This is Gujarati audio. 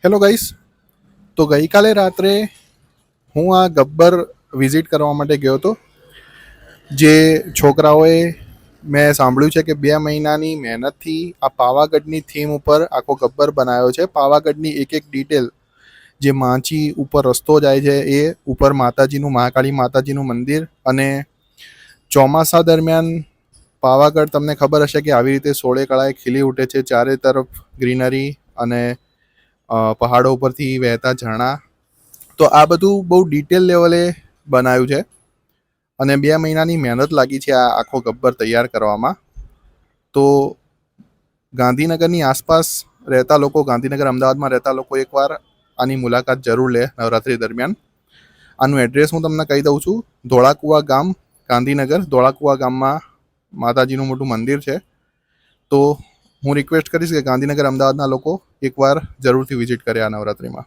Hello guys. તો ગઈકાલે રાત્રે હું આ ગબ્બર વિઝિટ કરવા માટે ગયો હતો. જે છોકરાઓએ મેં સાંભળ્યું છે કે 2 મહિનાની મહેનતથી આ પાવાગઢની થીમ ઉપર આખો ગબ્બર બનાવ્યો છે. પાવાગઢની એક એક ડિટેલ, જે માંચી ઉપર રસ્તો જાય છે એ ઉપર માતાજીનું, મહાકાળી માતાજીનું મંદિર, અને ચોમાસા દરમિયાન પાવાગઢ તમને ખબર હશે કે આવી રીતે સોળે કળાએ ખીલી ઉઠે છે. ચારે તરફ ગ્રીનરી અને પહાડો ઉપરથી વહેતા ઝરણા. તો આ બધું બહુ ડિટેલ લેવલે બનાવ્યું છે અને 2 મહિનાની મહેનત લાગી છે આ આખો ગબ્બર તૈયાર કરવામાં. તો ગાંધીનગરની આસપાસ રહેતા લોકો, ગાંધીનગર અમદાવાદમાં રહેતા લોકો એકવાર આની મુલાકાત જરૂર લે નવરાત્રિ દરમિયાન. આનું એડ્રેસ હું તમને કહી દઉં છું. ધોળાકુવા ગામ, ગાંધીનગર. ધોળાકુવા ગામમાં માતાજીનું મોટું મંદિર છે. તો હું રિક્વેસ્ટ કરીશ કે ગાંધીનગર અમદાવાદના લોકો એકવાર જરૂરથી વિઝિટ કરે આ નવરાત્રિમાં.